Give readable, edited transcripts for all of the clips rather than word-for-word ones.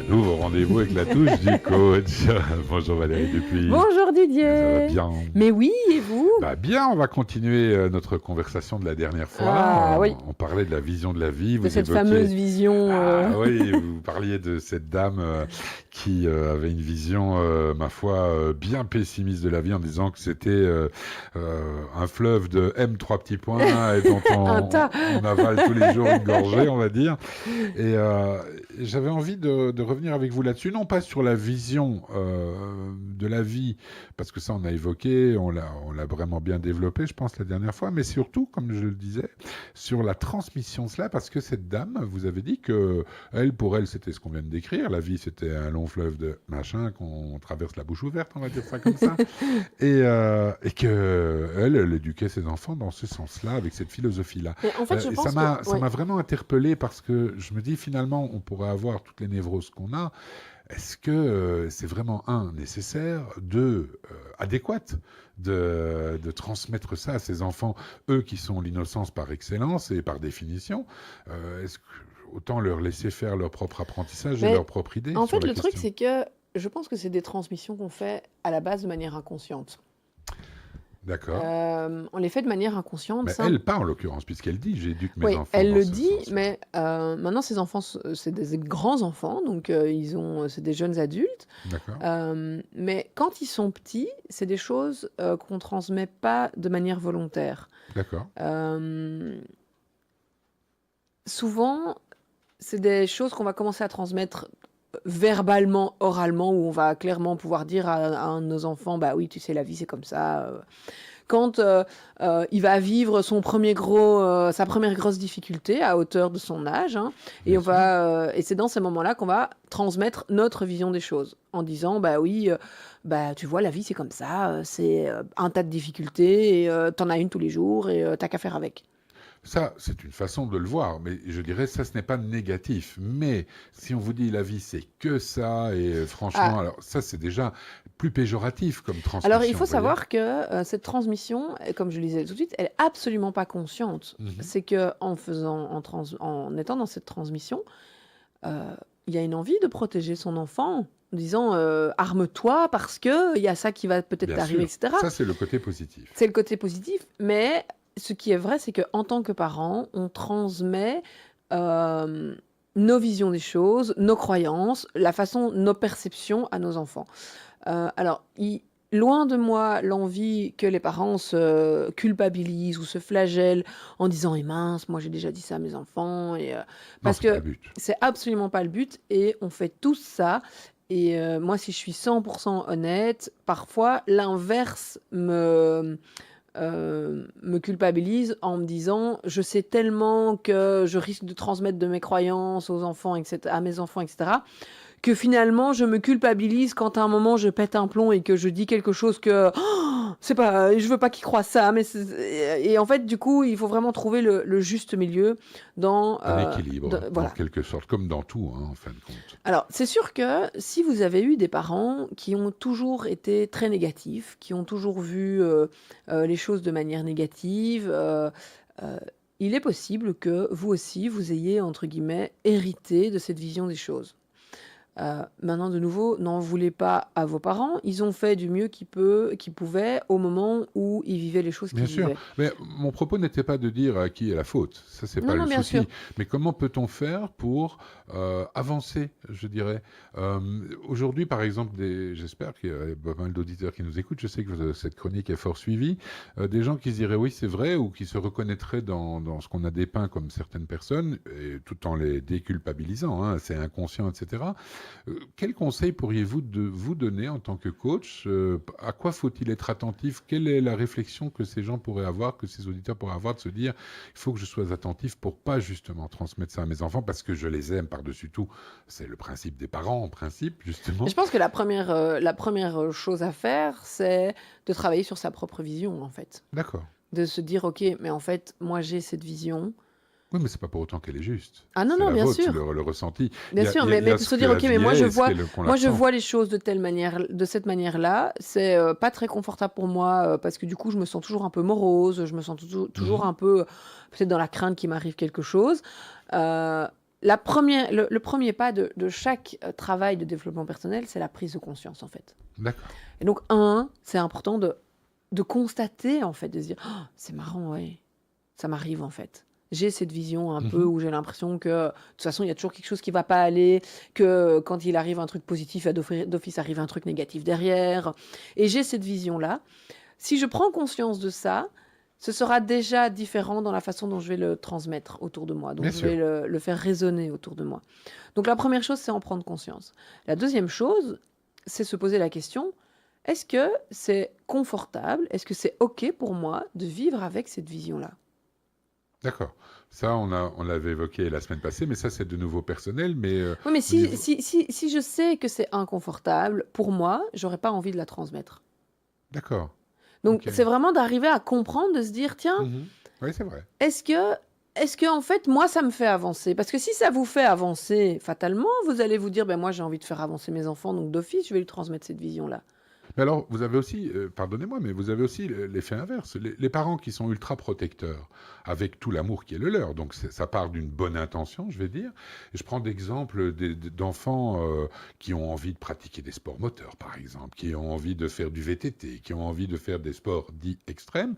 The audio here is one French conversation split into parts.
Nouveau rendez-vous avec la touche du coach. Bonjour Valérie Dupuis. Bonjour Ça Didier. va bien? Mais oui, et vous? Bah bien, on va continuer notre conversation de la dernière fois. Ah oui, On parlait de la vision de la vie. de Vous cette évoquiez... fameuse vision. Ah oui, vous parliez de cette dame qui avait une vision, ma foi, bien pessimiste de la vie en disant que c'était un fleuve de M trois petits points et dont Un tas. on avale tous les jours une gorgée, on va dire. Et j'avais envie de revenir avec vous là-dessus, non pas sur la vision de la vie, parce que ça on a évoqué, on l'a vraiment bien développé, je pense, la dernière fois, mais surtout, comme je le disais, sur la transmission de cela, parce que cette dame, vous avez dit que pour elle, c'était ce qu'on vient de décrire, la vie c'était un long fleuve de machin qu'on traverse la bouche ouverte, on va dire ça comme ça, et que elle éduquait ses enfants dans ce sens-là, avec cette philosophie-là. Mais en fait, je Et pense ça m'a vraiment interpellé parce que je me dis finalement, on pourrait avoir toutes les névroses qu'on a. Est-ce que c'est vraiment, nécessaire, adéquate de transmettre ça à ces enfants, eux qui sont l'innocence par excellence et par définition? Est-ce que autant leur laisser faire leur propre apprentissage et Mais leur propre idée en sur fait, la le truc, question? c'est que je pense que c'est des transmissions qu'on fait à la base de manière inconsciente. D'accord. On les fait de manière inconsciente. Mais elle pas en l'occurrence, puisqu'elle dit j'éduque mes Oui, enfants elle dans le ce dit, sens-là. mais maintenant, ces enfants, c'est des grands enfants, donc c'est des jeunes adultes. D'accord. Mais quand ils sont petits, c'est des choses qu'on transmet pas de manière volontaire. D'accord. Souvent, c'est des choses qu'on va commencer à transmettre verbalement, oralement, où on va clairement pouvoir dire à un de nos enfants, bah oui, tu sais, la vie, c'est comme ça. Quand il va vivre sa première grosse difficulté à hauteur de son âge, hein, Bien sûr. et c'est dans ces moments-là qu'on va transmettre notre vision des choses, en disant, bah oui, bah tu vois, la vie, c'est comme ça, c'est un tas de difficultés, et t'en as une tous les jours, et t'as qu'à faire avec. Ça, c'est une façon de le voir, mais je dirais ça, ce n'est pas négatif. Mais si on vous dit la vie, c'est que ça, et franchement, Ah, alors ça, c'est déjà plus péjoratif comme alors, il transmission, faut vous voyez? savoir que cette transmission, comme je le disais tout de suite, elle est absolument pas consciente. Mhm. C'est que en étant dans cette transmission, euh, il y a une envie de protéger son enfant, en disant arme-toi parce que il y a ça qui va peut-être Bien t'arriver, sûr. etc. Ça, c'est le côté positif. C'est le côté positif, mais ce qui est vrai, c'est qu'en tant que parent, on transmet euh, nos visions des choses, nos croyances, nos perceptions à nos enfants. Alors, loin de moi l'envie que les parents se culpabilisent ou se flagellent en disant «Eh mince, moi j'ai déjà dit ça à mes enfants», Non, parce c'est pas que le but. c'est absolument pas le but et on fait tous ça. Et moi, si je suis 100% honnête, parfois l'inverse me culpabilise en me disant je sais tellement que je risque de transmettre de mes croyances aux enfants, etc., à mes enfants, etc., que finalement je me culpabilise quand à un moment je pète un plomb et que je dis quelque chose que c'est pas, je veux pas qu'ils croient ça, et en fait du coup il faut vraiment trouver le juste milieu dans Un équilibre, en voilà. quelque sorte, comme dans tout, en fin de compte. Alors, c'est sûr que si vous avez eu des parents qui ont toujours été très négatifs, qui ont toujours vu les choses de manière négative, euh, il est possible que vous aussi, vous ayez, entre guillemets, hérité de cette vision des choses. Maintenant, de nouveau, n'en voulez pas à vos parents. Ils ont fait du mieux qu'ils pouvaient au moment où ils vivaient les choses Bien qu'ils sûr, vivaient. mais mon propos n'était pas de dire à qui est la faute, ça c'est Non, pas le non, bien sûr. souci, mais comment peut-on faire pour avancer, je dirais. Aujourd'hui, par exemple, j'espère qu'il y a pas mal d'auditeurs qui nous écoutent, je sais que cette chronique est fort suivie, des gens qui se diraient oui c'est vrai, ou qui se reconnaîtraient dans ce qu'on a dépeint comme certaines personnes, et tout en les déculpabilisant, hein, c'est inconscient, etc. Quel conseil pourriez-vous vous donner en tant que coach? À quoi faut-il être attentif? Quelle est la réflexion que ces gens pourraient avoir, que ces auditeurs pourraient avoir, de se dire il faut que je sois attentif pour pas justement transmettre ça à mes enfants parce que je les aime par-dessus tout. C'est le principe des parents, en principe, justement. Je pense que la première chose à faire, c'est de travailler sur sa propre vision, en fait. D'accord. De se dire, ok, mais en fait, moi j'ai cette vision. Oui, mais c'est pas pour autant qu'elle est juste. Ah non, C'est non, la bien vôtre, c'est sûr. le ressenti. Bien sûr, Il y mais a de ce se que dire, la ok, vie mais est et ce qu'on la moi je ressent. vois les choses de telle manière, de cette manière-là. C'est pas très confortable pour moi parce que du coup, je me sens toujours un peu morose, je me sens toujours Mhm. un peu peut-être dans la crainte qu'il m'arrive quelque chose. Euh, le premier pas de chaque travail de développement personnel, c'est la prise de conscience, en fait. D'accord. Et donc, c'est important de constater, en fait, de se dire, oh, c'est marrant, ouais, ça m'arrive, en fait. J'ai cette vision un peu Mhm. où j'ai l'impression que, de toute façon, il y a toujours quelque chose qui ne va pas aller, que quand il arrive un truc positif, d'office arrive un truc négatif derrière. Et j'ai cette vision-là. Si je prends conscience de ça, ce sera déjà différent dans la façon dont je vais le transmettre autour de moi, dont Bien je vais sûr. le faire résonner autour de moi. Donc la première chose, c'est en prendre conscience. La deuxième chose, c'est se poser la question, est-ce que c'est confortable, est-ce que c'est OK pour moi de vivre avec cette vision-là? D'accord. Ça, on l'avait évoqué la semaine passée, mais ça, c'est de nouveau personnel. Mais Oui, mais au niveau... si je sais que c'est inconfortable, pour moi, j'aurais pas envie de la transmettre. D'accord. Donc Ok. c'est vraiment d'arriver à comprendre, de se dire, tiens, Mhm. Oui, c'est vrai. Est-ce que, en fait, moi, ça me fait avancer? Parce que si ça vous fait avancer, fatalement, vous allez vous dire, ben moi, j'ai envie de faire avancer mes enfants, donc d'office, je vais lui transmettre cette vision-là. Mais alors, vous avez aussi, pardonnez-moi, mais vous avez aussi l'effet inverse. Les parents qui sont ultra protecteurs, avec tout l'amour qui est le leur, donc ça part d'une bonne intention, je vais dire. Et je prends d'exemples d'enfants qui ont envie de pratiquer des sports moteurs, par exemple, qui ont envie de faire du VTT, qui ont envie de faire des sports dits extrêmes,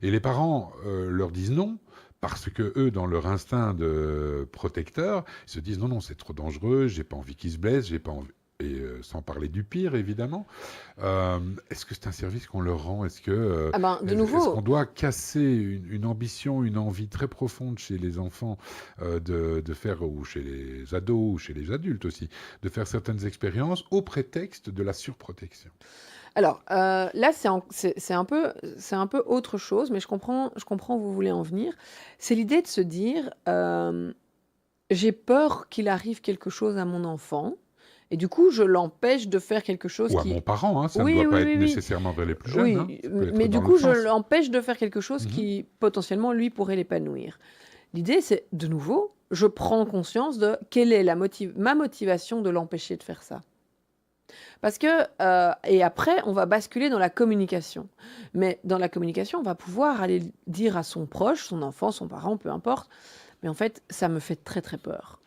et les parents leur disent non. Parce que eux, dans leur instinct de protecteur, ils se disent non, non, c'est trop dangereux, j'ai pas envie qu'ils se blessent, j'ai pas envie. Et sans parler du pire, évidemment. Est-ce que c'est un service qu'on leur rend? Ah ben, de Est-ce qu'on nouveau, doit casser une ambition, une envie très profonde chez les enfants de faire, ou chez les ados, ou chez les adultes aussi, de faire certaines expériences au prétexte de la surprotection? alors là, c'est un peu autre chose, mais je comprends où vous voulez en venir. C'est l'idée de se dire, j'ai peur qu'il arrive quelque chose à mon enfant, et du coup, je l'empêche de faire quelque chose Ou à mon qui... parent, hein, ça ne Oui, doit oui, pas être oui, oui. nécessairement vers les plus jeunes, hein, Oui, ça peut être mais du dans coup, l'autre je sens. l'empêche de faire quelque chose Mhm. qui potentiellement lui pourrait l'épanouir. L'idée, c'est de nouveau, je prends conscience de quelle est ma motivation de l'empêcher de faire ça. Parce que, et après, on va basculer dans la communication. Mais dans la communication, on va pouvoir aller dire à son proche, son enfant, son parent, peu importe, mais en fait, ça me fait très très peur.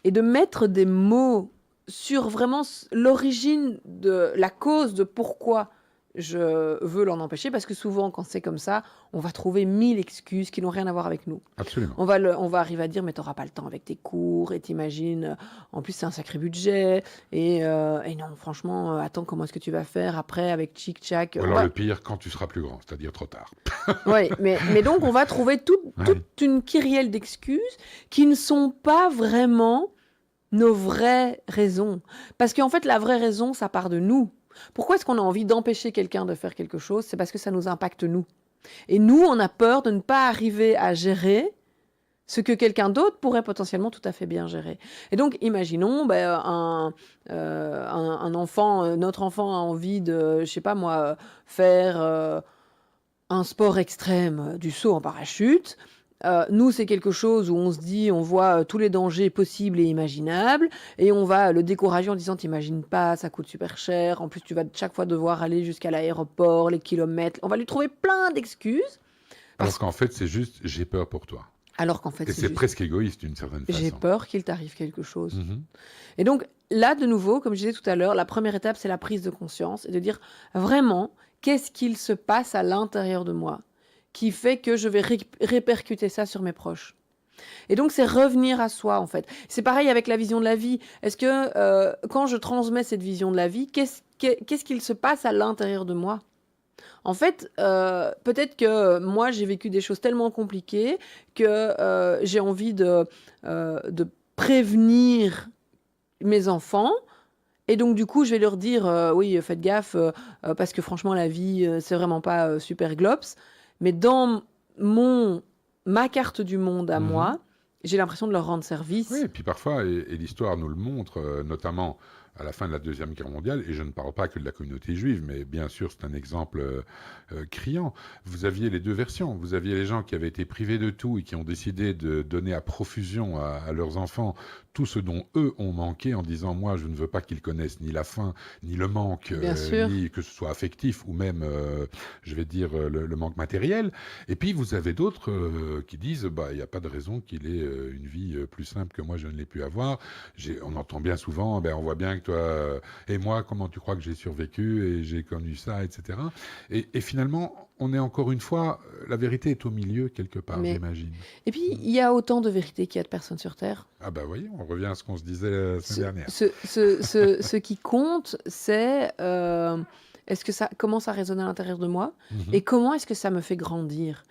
Et de mettre des mots sur vraiment l'origine de la cause de pourquoi je veux l'en empêcher, parce que souvent, quand c'est comme ça, on va trouver 1000 excuses qui n'ont rien à voir avec nous. Absolument. On va arriver à dire, mais t'auras pas le temps avec tes cours, et t'imagines, en plus c'est un sacré budget, et non, franchement, attends, comment est-ce que tu vas faire après avec Chic Chac? Ou On alors va, le pire, quand tu seras plus grand, c'est-à-dire trop tard. ouais, mais donc on va trouver toute Ouais. une kyrielle d'excuses qui ne sont pas vraiment nos vraies raisons. Parce qu'en fait, la vraie raison, ça part de nous. Pourquoi est-ce qu'on a envie d'empêcher quelqu'un de faire quelque chose? C'est parce que ça nous impacte nous. Et nous, on a peur de ne pas arriver à gérer ce que quelqu'un d'autre pourrait potentiellement tout à fait bien gérer. Et donc, imaginons un enfant, notre enfant a envie de, je sais pas moi, faire un sport extrême, du saut en parachute. Nous, c'est quelque chose où on se dit, on voit tous les dangers possibles et imaginables, et on va le décourager en disant, t'imagines pas, ça coûte super cher, en plus tu vas chaque fois devoir aller jusqu'à l'aéroport, les kilomètres. On va lui trouver plein d'excuses, Alors parce... qu'en fait, c'est juste, j'ai peur pour toi. alors qu'en fait, Et c'est c'est juste, presque égoïste d'une certaine j'ai façon. peur qu'il t'arrive quelque chose. Mhm. Et donc, là, de nouveau, comme je disais tout à l'heure, la première étape, c'est la prise de conscience et de dire vraiment, qu'est-ce qu'il se passe à l'intérieur de moi qui fait que je vais répercuter ça sur mes proches. Et donc, c'est revenir à soi, en fait. C'est pareil avec la vision de la vie. Est-ce que quand je transmets cette vision de la vie, qu'est-ce qu'il se passe à l'intérieur de moi? En fait, peut-être que moi, j'ai vécu des choses tellement compliquées que j'ai envie de prévenir mes enfants. Et donc, du coup, je vais leur dire, oui, faites gaffe, parce que franchement, la vie, c'est vraiment pas super glops. Mais dans mon, ma carte du monde à Mhm. moi, j'ai l'impression de leur rendre Oui, service. et puis parfois, et l'histoire nous le montre, notamment à la fin de la Deuxième Guerre mondiale, et je ne parle pas que de la communauté juive, mais bien sûr c'est un exemple criant, vous aviez les deux versions. Vous aviez les gens qui avaient été privés de tout et qui ont décidé de donner à profusion à leurs enfants tout ce dont eux ont manqué en disant moi je ne veux pas qu'ils connaissent ni la faim, ni le manque, Bien sûr. ni que ce soit affectif ou même, je vais dire, le manque matériel. Et puis vous avez d'autres qui disent bah il n'y a pas de raison qu'il ait une vie plus simple que moi je ne l'ai pu avoir. On entend bien souvent, ben, on voit bien que toi et moi, comment tu crois que j'ai survécu et j'ai connu ça, etc. Et finalement, on est encore une fois, la vérité est au milieu quelque part, Mais... j'imagine. Et puis, il y a autant de vérité qu'il y a de personnes sur Terre. Ah bah voyez, on revient à ce qu'on se disait la semaine dernière. Ce qui compte, c'est comment ça résonne à l'intérieur de moi et comment est-ce que ça me fait grandir.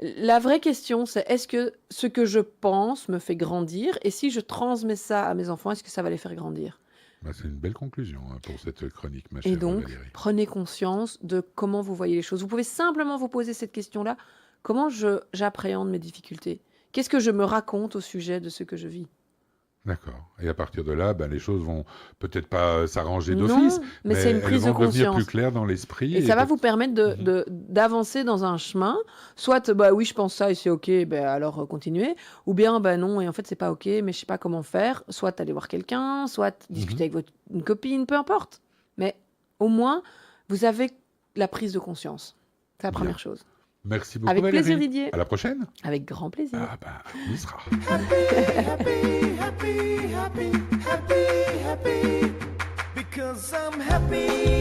La vraie question, c'est est-ce que ce que je pense me fait grandir et si je transmets ça à mes enfants, est-ce que ça va les faire grandir? Bah, c'est une belle conclusion pour cette chronique, ma chère Et donc, Valérie. prenez conscience de comment vous voyez les choses. Vous pouvez simplement vous poser cette question-là. Comment j'appréhende mes difficultés? Qu'est-ce que je me raconte au sujet de ce que je vis? D'accord. Et à partir de là, ben, les choses vont peut-être pas s'arranger d'office, Non, mais c'est une elles prise de vont devenir plus conscience. claires dans l'esprit. Et ça va peut- vous permettre d'avancer dans un chemin. Soit, bah oui, je pense ça et c'est OK, ben alors continuez. Ou bien, bah non, et en fait, c'est pas OK, mais je sais pas comment faire. Soit aller voir quelqu'un, soit discuter avec une copine, peu importe. Mais au moins, vous avez la prise de conscience. C'est la Bien. première chose. Merci beaucoup, Avec Valérie. plaisir, Didier. À la prochaine. Avec grand plaisir. Ah ben, on y sera. Happy, because I'm happy.